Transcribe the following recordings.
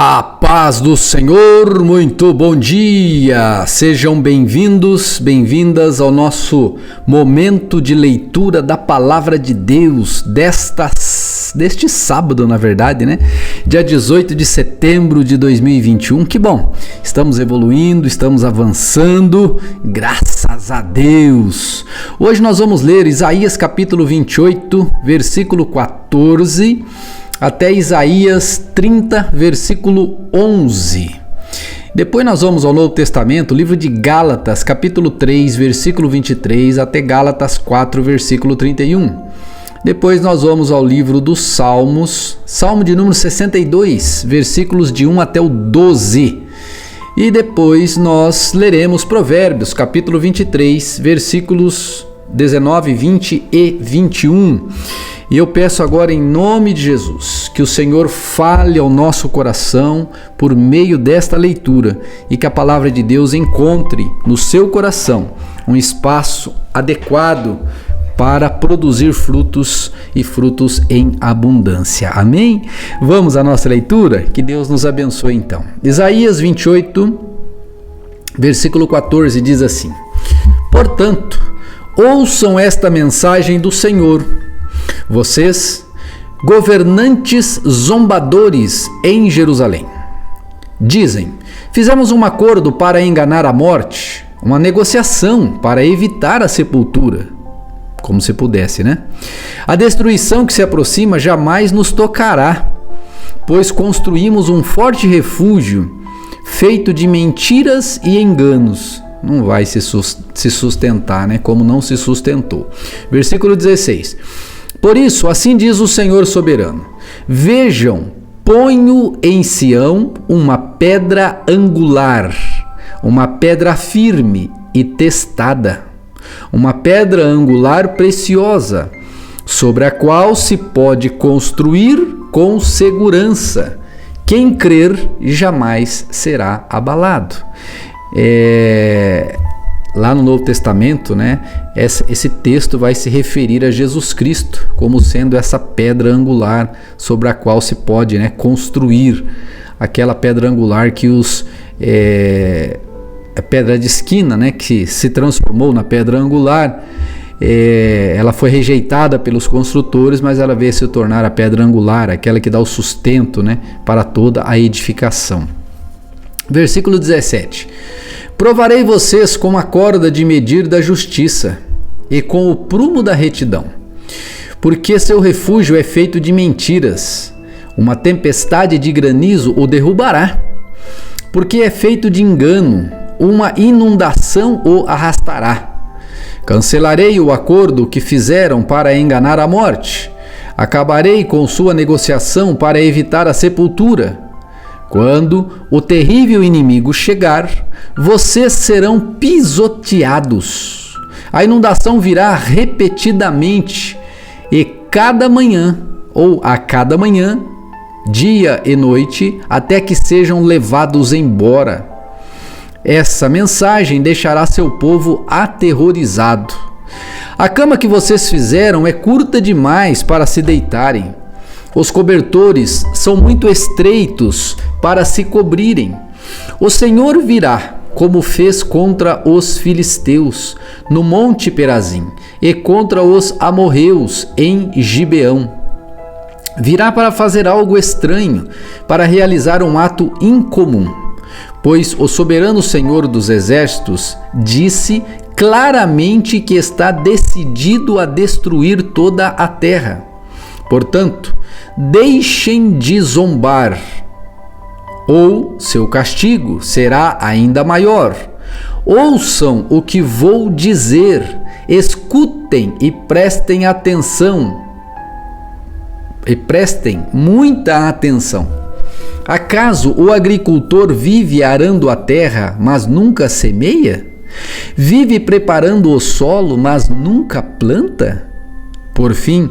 A paz do Senhor, muito bom dia! Sejam bem-vindos, bem-vindas ao nosso momento de leitura da Palavra de Deus deste sábado, na verdade, né? Dia 18 de setembro de 2021. Que bom! Estamos evoluindo, estamos avançando, graças a Deus! Hoje nós vamos ler Isaías capítulo 28, versículo 14... até Isaías 30, versículo 11. Depois nós vamos ao Novo Testamento, livro de Gálatas, capítulo 3, versículo 23, até Gálatas 4, versículo 31. Depois nós vamos ao livro dos Salmos, Salmo de número 62, versículos de 1 até o 12. E depois nós leremos Provérbios, capítulo 23, versículos 19, 20 e 21. E eu peço agora em nome de Jesus que o Senhor fale ao nosso coração por meio desta leitura e que a palavra de Deus encontre no seu coração um espaço adequado para produzir frutos e frutos em abundância. Amém? Vamos à nossa leitura? Que Deus nos abençoe então. Isaías 28, versículo 14 diz assim: Portanto, ouçam esta mensagem do Senhor, vocês, governantes zombadores em Jerusalém. Dizem: fizemos um acordo para enganar a morte, uma negociação para evitar a sepultura. Como se pudesse, né? A destruição que se aproxima jamais nos tocará, pois construímos um forte refúgio feito de mentiras e enganos. Não vai se sustentar, né? Como não se sustentou. Versículo 16. Por isso, assim diz o Senhor soberano: vejam, ponho em Sião uma pedra angular, uma pedra firme e testada, uma pedra angular preciosa, sobre a qual se pode construir com segurança. Quem crer jamais será abalado. Lá no Novo Testamento, né, esse texto vai se referir a Jesus Cristo como sendo essa pedra angular sobre a qual se pode, né, construir. Aquela pedra angular que a pedra de esquina, né, que se transformou na pedra angular, ela foi rejeitada pelos construtores, mas ela veio se tornar a pedra angular, aquela que dá o sustento, né, para toda a edificação. Versículo 17. Provarei vocês com a corda de medir da justiça e com o prumo da retidão, porque seu refúgio é feito de mentiras, uma tempestade de granizo o derrubará, porque é feito de engano, uma inundação o arrastará. Cancelarei o acordo que fizeram para enganar a morte, acabarei com sua negociação para evitar a sepultura. Quando o terrível inimigo chegar, vocês serão pisoteados. A inundação virá repetidamente e cada manhã, ou a cada manhã, dia e noite, até que sejam levados embora. Essa mensagem deixará seu povo aterrorizado. A cama que vocês fizeram é curta demais para se deitarem. Os cobertores são muito estreitos para se cobrirem. O Senhor virá, como fez contra os filisteus, no monte Perazim, e contra os amorreus, em Gibeão. Virá para fazer algo estranho, para realizar um ato incomum. Pois o soberano Senhor dos Exércitos disse claramente que está decidido a destruir toda a terra. Portanto, deixem de zombar, ou seu castigo será ainda maior. Ouçam o que vou dizer, escutem e prestem atenção. E prestem muita atenção. Acaso o agricultor vive arando a terra, mas nunca semeia? Vive preparando o solo, mas nunca planta? Por fim,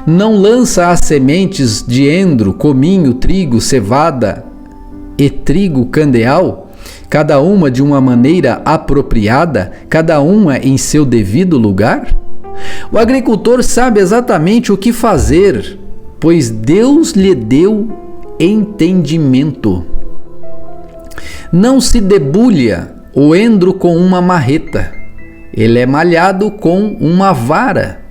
não lança as sementes de endro, cominho, trigo, cevada e trigo candeal, cada uma de uma maneira apropriada, cada uma em seu devido lugar? O agricultor sabe exatamente o que fazer, pois Deus lhe deu entendimento. Não se debulha o endro com uma marreta, ele é malhado com uma vara.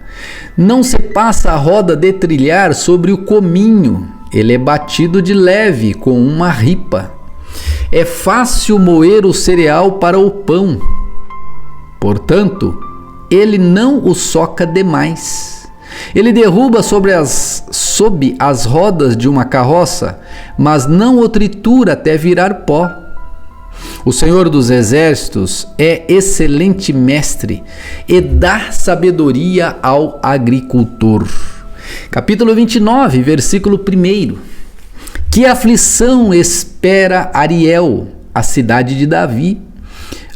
Não se passa a roda de trilhar sobre o cominho, ele é batido de leve com uma ripa. É fácil moer o cereal para o pão, portanto, ele não o soca demais. Ele derruba sob as rodas de uma carroça, mas não o tritura até virar pó. O Senhor dos Exércitos é excelente mestre e dá sabedoria ao agricultor. Capítulo 29, versículo 1. Que aflição espera Ariel, a cidade de Davi?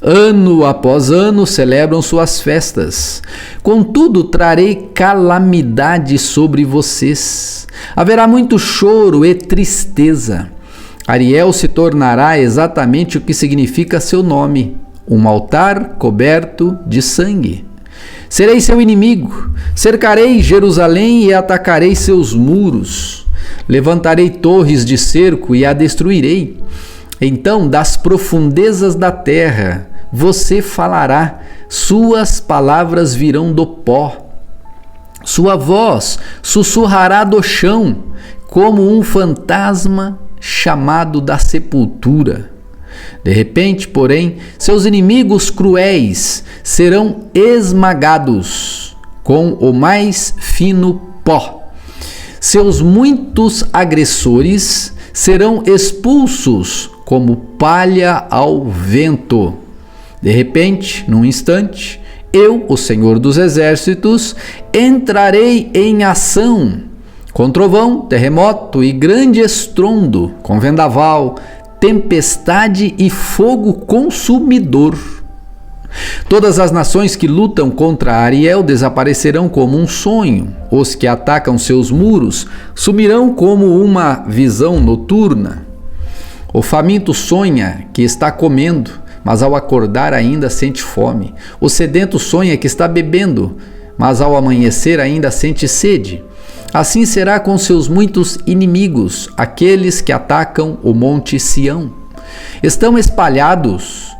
Ano após ano celebram suas festas. Contudo, trarei calamidade sobre vocês. Haverá muito choro e tristeza. Ariel se tornará exatamente o que significa seu nome, um altar coberto de sangue. Serei seu inimigo, cercarei Jerusalém e atacarei seus muros. Levantarei torres de cerco e a destruirei. Então, das profundezas da terra, você falará, suas palavras virão do pó. Sua voz sussurrará do chão, como um fantasma chamado da sepultura. De repente, porém, seus inimigos cruéis serão esmagados com o mais fino pó. Seus muitos agressores serão expulsos como palha ao vento. De repente, num instante, eu, o Senhor dos Exércitos, entrarei em ação, com trovão, terremoto e grande estrondo, com vendaval, tempestade e fogo consumidor. Todas as nações que lutam contra Ariel desaparecerão como um sonho. Os que atacam seus muros sumirão como uma visão noturna. O faminto sonha que está comendo, mas ao acordar ainda sente fome. O sedento sonha que está bebendo, mas ao amanhecer ainda sente sede. Assim será com seus muitos inimigos, aqueles que atacam o monte Sião. Estão espalhados?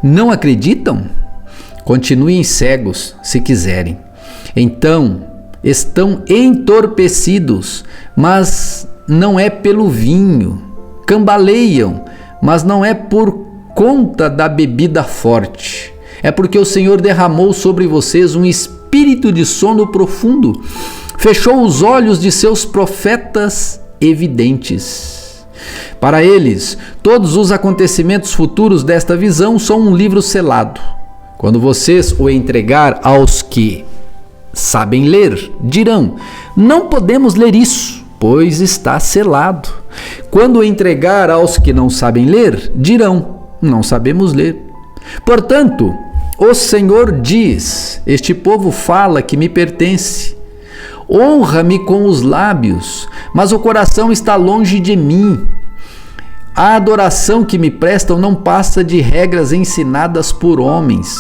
Não acreditam? Continuem cegos, se quiserem. Então, estão entorpecidos, mas não é pelo vinho. Cambaleiam, mas não é por conta da bebida forte. É porque o Senhor derramou sobre vocês um espírito de sono profundo, fechou os olhos de seus profetas evidentes. Para eles, todos os acontecimentos futuros desta visão são um livro selado. Quando vocês o entregar aos que sabem ler, dirão: não podemos ler isso, pois está selado. Quando o entregar aos que não sabem ler, dirão: não sabemos ler. Portanto, o Senhor diz: este povo fala que me pertence. Honra-me com os lábios, mas o coração está longe de mim. A adoração que me prestam não passa de regras ensinadas por homens.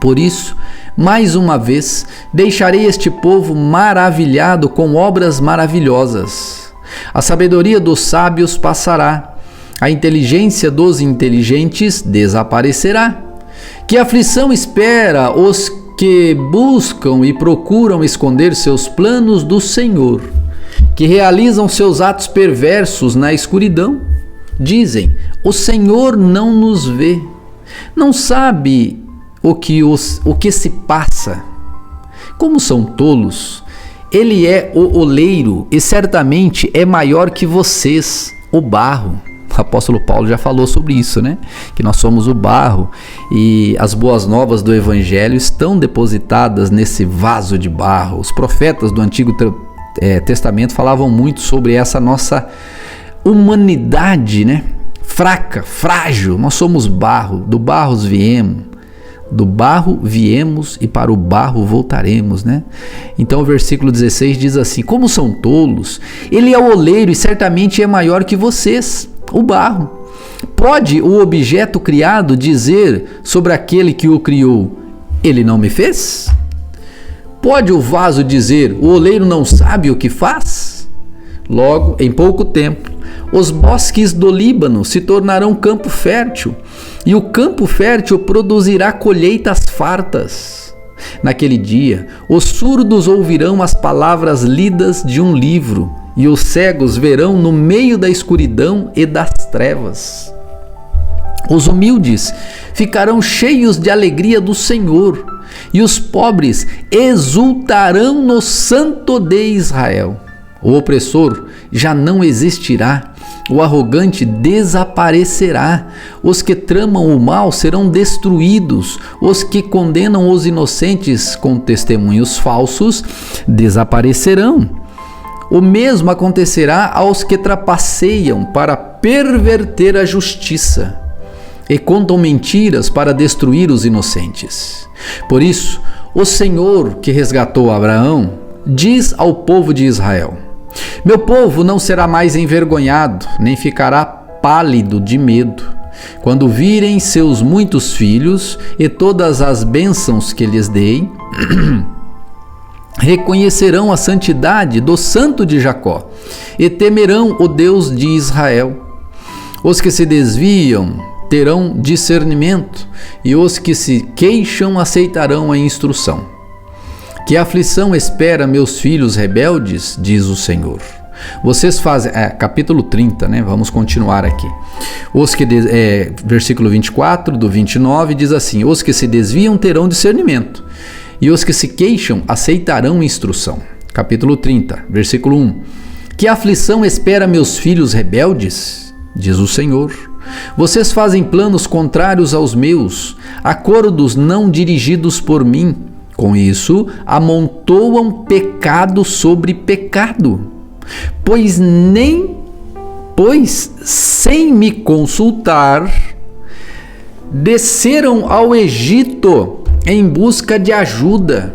Por isso, mais uma vez, deixarei este povo maravilhado com obras maravilhosas. A sabedoria dos sábios passará, a inteligência dos inteligentes desaparecerá. Que aflição espera os que buscam e procuram esconder seus planos do Senhor, que realizam seus atos perversos na escuridão. Dizem: o Senhor não nos vê, não sabe o que se passa. Como são tolos! Ele é o oleiro e certamente é maior que vocês, o barro. O apóstolo Paulo já falou sobre isso, né? Que nós somos o barro e as boas novas do Evangelho estão depositadas nesse vaso de barro. Os profetas do Antigo Testamento falavam muito sobre essa nossa humanidade, né? Fraca, frágil. Nós somos barro, do barro viemos e para o barro voltaremos, né? Então o versículo 16 diz assim: como são tolos, ele é o oleiro e certamente é maior que vocês, o barro. Pode o objeto criado dizer sobre aquele que o criou: ele não me fez? Pode o vaso dizer: o oleiro não sabe o que faz? Logo, em pouco tempo, os bosques do Líbano se tornarão campo fértil, e o campo fértil produzirá colheitas fartas. Naquele dia, os surdos ouvirão as palavras lidas de um livro, e os cegos verão no meio da escuridão e das trevas. Os humildes ficarão cheios de alegria do Senhor, e os pobres exultarão no Santo de Israel. O opressor já não existirá, o arrogante desaparecerá, os que tramam o mal serão destruídos, os que condenam os inocentes com testemunhos falsos desaparecerão. O mesmo acontecerá aos que trapaceiam para perverter a justiça e contam mentiras para destruir os inocentes. Por isso, o Senhor que resgatou Abraão diz ao povo de Israel: meu povo não será mais envergonhado, nem ficará pálido de medo, quando virem seus muitos filhos e todas as bênçãos que lhes dei. Reconhecerão a santidade do Santo de Jacó e temerão o Deus de Israel. Os que se desviam terão discernimento, e os que se queixam aceitarão a instrução. Que aflição espera meus filhos rebeldes, diz o Senhor. Vocês fazem, capítulo 30, né? Vamos continuar aqui. Versículo 24 do 29 diz assim: os que se desviam terão discernimento, e os que se queixam aceitarão instrução. Capítulo 30, versículo 1. Que aflição espera meus filhos rebeldes, diz o Senhor. Vocês fazem planos contrários aos meus, acordos não dirigidos por mim. Com isso, amontoam pecado sobre pecado, pois sem me consultar, desceram ao Egito em busca de ajuda.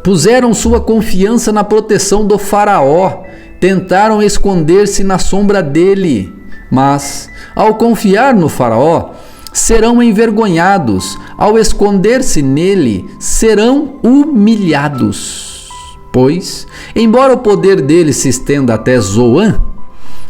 Puseram sua confiança na proteção do faraó, tentaram esconder-se na sombra dele, mas, ao confiar no faraó, serão envergonhados, ao esconder-se nele, serão humilhados. Pois, embora o poder dele se estenda até Zoan,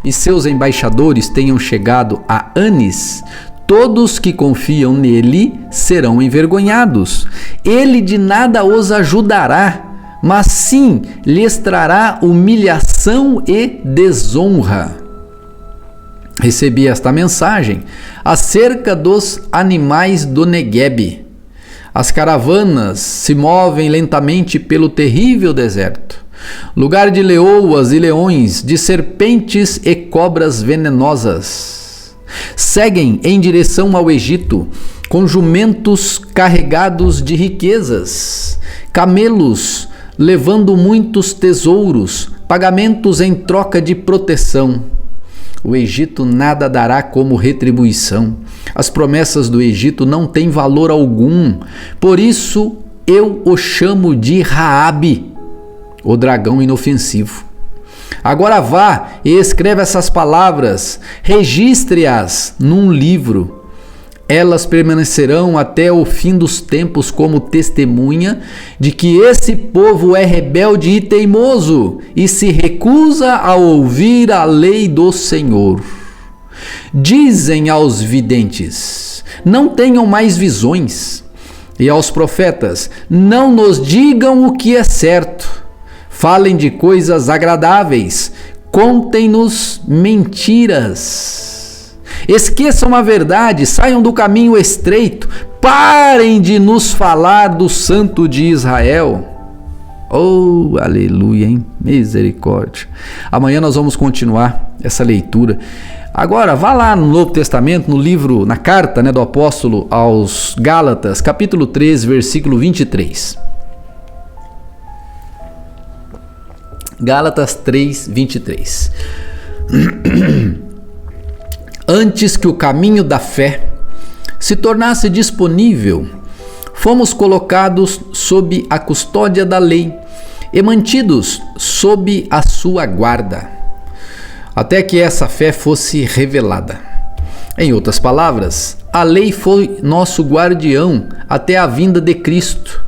e seus embaixadores tenham chegado a Anis, todos que confiam nele serão envergonhados. Ele de nada os ajudará, mas sim lhes trará humilhação e desonra. Recebi esta mensagem acerca dos animais do Neguebe. As caravanas se movem lentamente pelo terrível deserto, lugar de leoas e leões, de serpentes e cobras venenosas. Seguem em direção ao Egito, com jumentos carregados de riquezas, camelos levando muitos tesouros, pagamentos em troca de proteção. O Egito nada dará como retribuição. As promessas do Egito não têm valor algum. Por isso eu o chamo de Raabe, o dragão inofensivo. Agora vá e escreva essas palavras, registre-as num livro. Elas permanecerão até o fim dos tempos como testemunha de que esse povo é rebelde e teimoso e se recusa a ouvir a lei do Senhor. Dizem aos videntes: não tenham mais visões, e aos profetas: não nos digam o que é certo. Falem de coisas agradáveis, contem-nos mentiras. Esqueçam a verdade, saiam do caminho estreito, parem de nos falar do Santo de Israel. Oh, aleluia, hein? Misericórdia. Amanhã nós vamos continuar essa leitura. Agora, vá lá no Novo Testamento, no livro, na carta, do apóstolo aos Gálatas, capítulo 3, versículo 23. Gálatas 3, 23. Antes que o caminho da fé se tornasse disponível, fomos colocados sob a custódia da lei e mantidos sob a sua guarda, até que essa fé fosse revelada. Em outras palavras, a lei foi nosso guardião até a vinda de Cristo.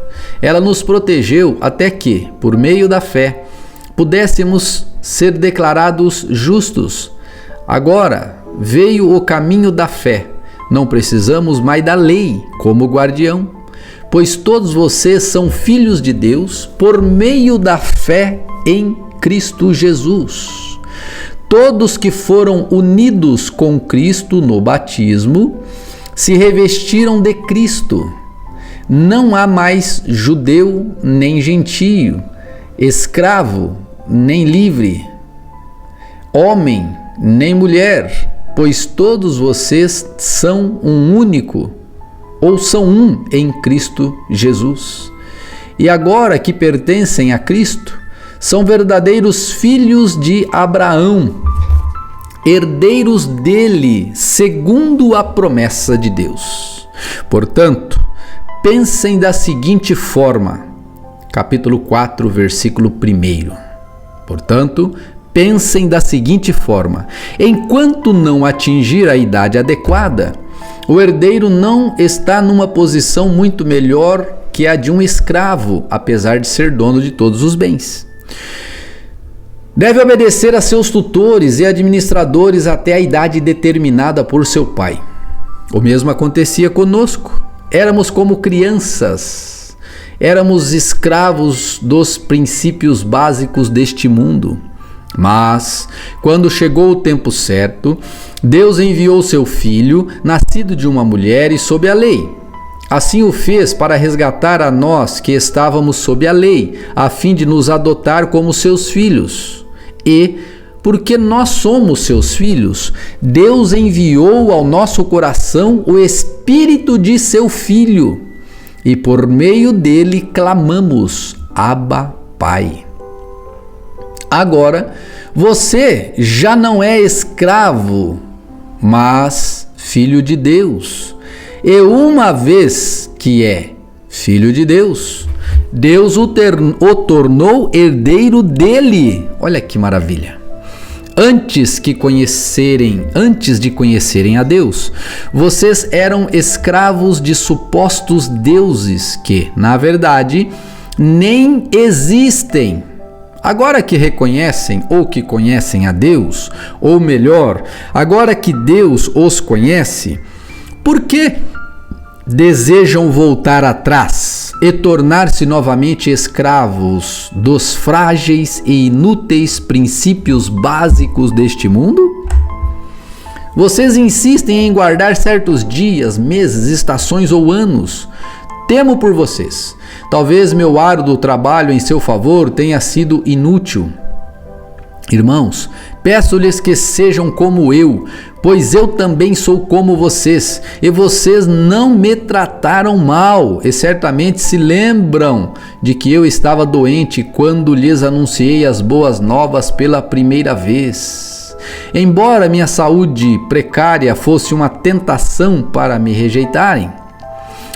Ela nos protegeu até que, por meio da fé, pudéssemos ser declarados justos. Agora veio o caminho da fé. Não precisamos mais da lei como guardião, pois todos vocês são filhos de Deus por meio da fé em Cristo Jesus. Todos que foram unidos com Cristo no batismo se revestiram de Cristo. Não há mais judeu nem gentio, escravo nem livre, homem nem mulher, pois todos vocês são um único, ou são um em Cristo Jesus. E agora que pertencem a Cristo, são verdadeiros filhos de Abraão, herdeiros dele, segundo a promessa de Deus. Portanto, pensem da seguinte forma, capítulo 4, versículo 1. Portanto, pensem da seguinte forma: enquanto não atingir a idade adequada, o herdeiro não está numa posição muito melhor que a de um escravo, apesar de ser dono de todos os bens. Deve obedecer a seus tutores e administradores até a idade determinada por seu pai. O mesmo acontecia conosco. Éramos como crianças. Éramos escravos dos princípios básicos deste mundo. Mas, quando chegou o tempo certo, Deus enviou seu filho, nascido de uma mulher e sob a lei. Assim o fez para resgatar a nós que estávamos sob a lei, a fim de nos adotar como seus filhos. E, porque nós somos seus filhos, Deus enviou ao nosso coração o Espírito de seu Filho, e por meio dele clamamos: Abba, Pai. Agora, você já não é escravo, mas filho de Deus. E uma vez que é filho de Deus, Deus o tornou herdeiro dele. Olha que maravilha. Antes de conhecerem a Deus, vocês eram escravos de supostos deuses que, na verdade, nem existem. Agora que reconhecem ou que conhecem a Deus, ou melhor, agora que Deus os conhece, por que desejam voltar atrás e tornar-se novamente escravos dos frágeis e inúteis princípios básicos deste mundo? Vocês insistem em guardar certos dias, meses, estações ou anos. Temo por vocês. Talvez meu árduo trabalho em seu favor tenha sido inútil. Irmãos, peço-lhes que sejam como eu, pois eu também sou como vocês, e vocês não me trataram mal, e certamente se lembram de que eu estava doente quando lhes anunciei as boas novas pela primeira vez. Embora minha saúde precária fosse uma tentação para me rejeitarem,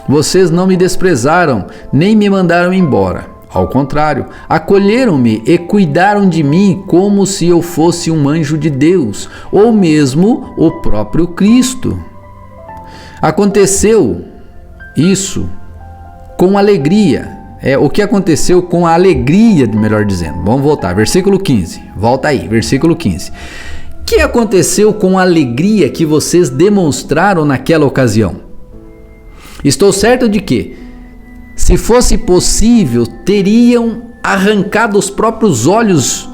vocês não me desprezaram, nem me mandaram embora. Ao contrário, acolheram-me e cuidaram de mim como se eu fosse um anjo de Deus, ou mesmo o próprio Cristo. Aconteceu isso com alegria. O que aconteceu com a alegria, melhor dizendo. Vamos voltar, versículo 15. Volta aí, versículo 15. O que aconteceu com a alegria que vocês demonstraram naquela ocasião? Estou certo de que, se fosse possível, teriam arrancado os próprios olhos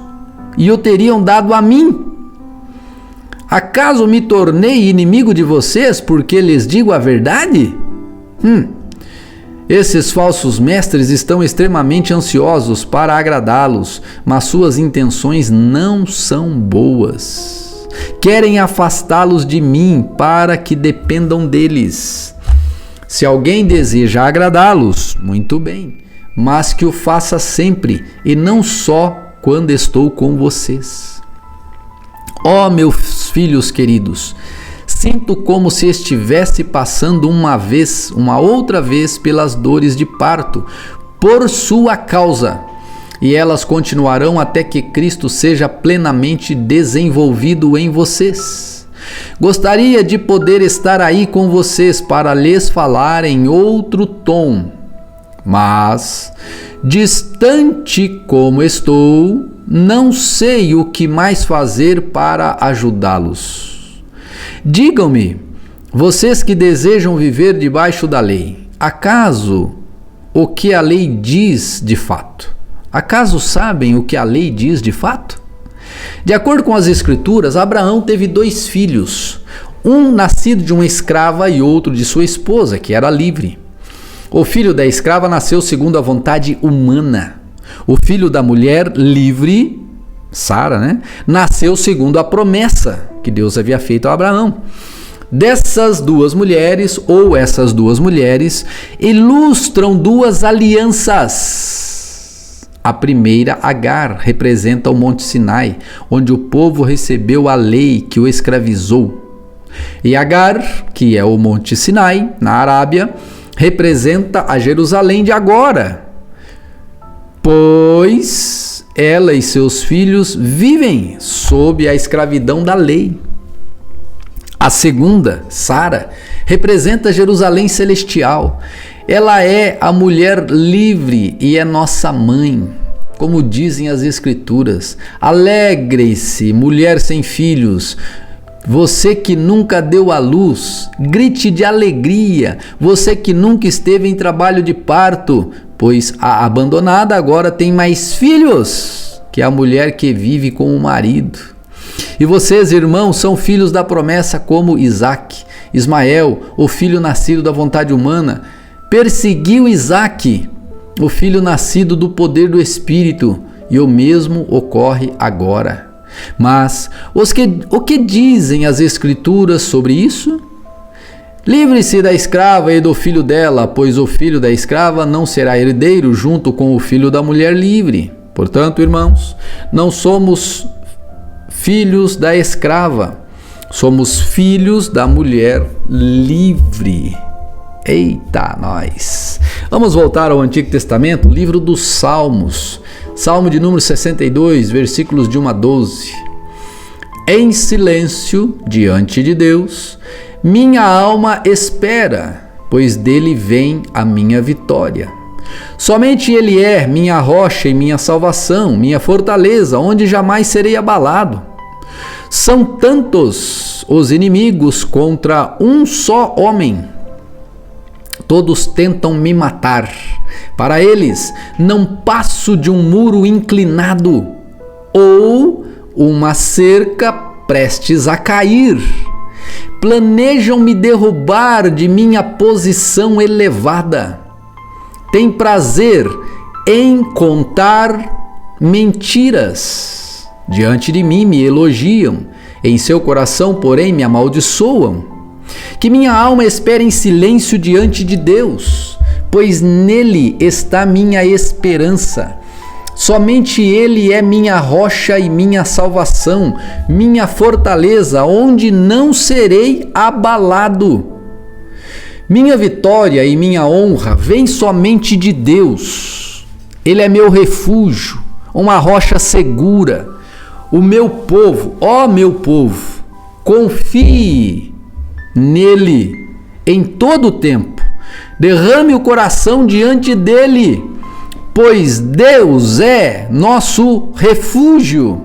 e o teriam dado a mim. Acaso me tornei inimigo de vocês porque lhes digo a verdade? Esses falsos mestres estão extremamente ansiosos para agradá-los, mas suas intenções não são boas. Querem afastá-los de mim para que dependam deles. Se alguém deseja agradá-los, muito bem, mas que o faça sempre e não só quando estou com vocês. Ó, meus filhos queridos, sinto como se estivesse passando uma outra vez pelas dores de parto, por sua causa, e elas continuarão até que Cristo seja plenamente desenvolvido em vocês. Gostaria de poder estar aí com vocês para lhes falar em outro tom, Mas, distante como estou, não sei o que mais fazer para ajudá-los. Digam-me, vocês que desejam viver debaixo da lei, acaso o que a lei diz de fato? Acaso sabem o que a lei diz de fato? De acordo com as Escrituras, Abraão teve 2 filhos, um nascido de uma escrava e outro de sua esposa, que era livre. O filho da escrava nasceu segundo a vontade humana. O filho da mulher livre, Sara, nasceu segundo a promessa que Deus havia feito a Abraão. Essas duas mulheres ilustram 2 alianças. A primeira, Agar, representa o Monte Sinai, onde o povo recebeu a lei que o escravizou. E Agar, que é o Monte Sinai, na Arábia, representa a Jerusalém de agora, pois ela e seus filhos vivem sob a escravidão da lei. A segunda, Sara, representa Jerusalém celestial. Ela é a mulher livre e é nossa mãe. Como dizem as Escrituras, alegre-se, mulher sem filhos. Você que nunca deu à luz, grite de alegria. Você que nunca esteve em trabalho de parto, pois a abandonada agora tem mais filhos que a mulher que vive com o marido. E vocês, irmãos, são filhos da promessa como Isaque. Ismael, o filho nascido da vontade humana, perseguiu Isaque, o filho nascido do poder do Espírito, e o mesmo ocorre agora. Mas o que dizem as Escrituras sobre isso? Livre-se da escrava e do filho dela, pois o filho da escrava não será herdeiro junto com o filho da mulher livre. Portanto, irmãos, não somos filhos da escrava, somos filhos da mulher livre. Eita, nós! Vamos voltar ao Antigo Testamento, livro dos Salmos. Salmo de número 62, versículos de 1 a 12. Em silêncio, diante de Deus, minha alma espera, pois dele vem a minha vitória. Somente ele é minha rocha e minha salvação, minha fortaleza, onde jamais serei abalado. São tantos os inimigos contra um só homem. Todos tentam me matar. Para eles, não passo de um muro inclinado ou uma cerca prestes a cair. Planejam me derrubar de minha posição elevada. Têm prazer em contar mentiras. Diante de mim me elogiam, em seu coração, porém, me amaldiçoam. Que minha alma espere em silêncio diante de Deus, pois nele está minha esperança. Somente ele é minha rocha e minha salvação, minha fortaleza, onde não serei abalado. Minha vitória e minha honra vêm somente de Deus. Ele é meu refúgio, uma rocha segura. O meu povo, ó meu povo, confie nele em todo o tempo. Derrame o coração diante dele, pois Deus é nosso refúgio.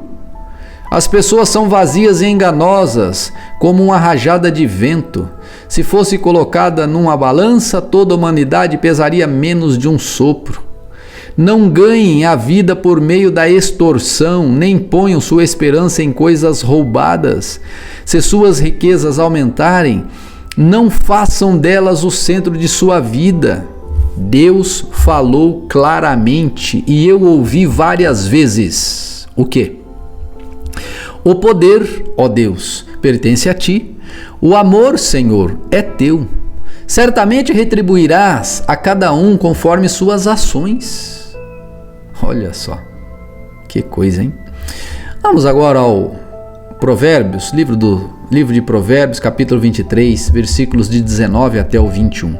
As pessoas são vazias e enganosas, como uma rajada de vento. Se fosse colocada numa balança, toda a humanidade pesaria menos de um sopro. Não ganhem a vida por meio da extorsão, nem ponham sua esperança em coisas roubadas. Se suas riquezas aumentarem, não façam delas o centro de sua vida. Deus falou claramente e eu ouvi várias vezes. O quê? O poder, ó Deus, pertence a ti. O amor, Senhor, é teu. Certamente retribuirás a cada um conforme suas ações. Olha só, que coisa, hein? Vamos agora ao Provérbios, livro de Provérbios, capítulo 23, versículos de 19 até o 21.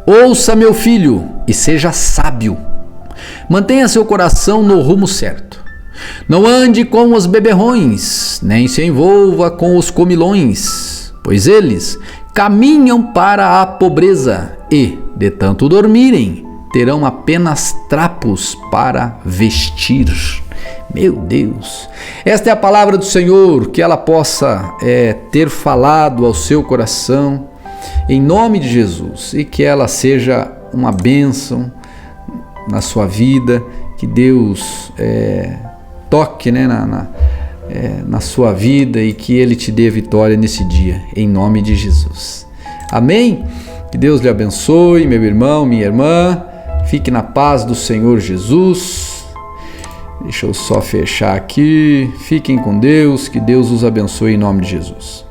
Ouça, meu filho, e seja sábio. Mantenha seu coração no rumo certo. Não ande com os beberrões, nem se envolva com os comilões, pois eles caminham para a pobreza e, de tanto dormirem, terão apenas trapos para vestir. Meu Deus! Esta é a palavra do Senhor, que ela possa ter falado ao seu coração, em nome de Jesus, e que ela seja uma bênção na sua vida, que Deus toque, né, na sua vida e que Ele te dê vitória nesse dia, em nome de Jesus. Amém? Que Deus lhe abençoe, meu irmão, minha irmã. Fique na paz do Senhor Jesus. Deixa eu só fechar aqui. Fiquem com Deus, que Deus os abençoe em nome de Jesus.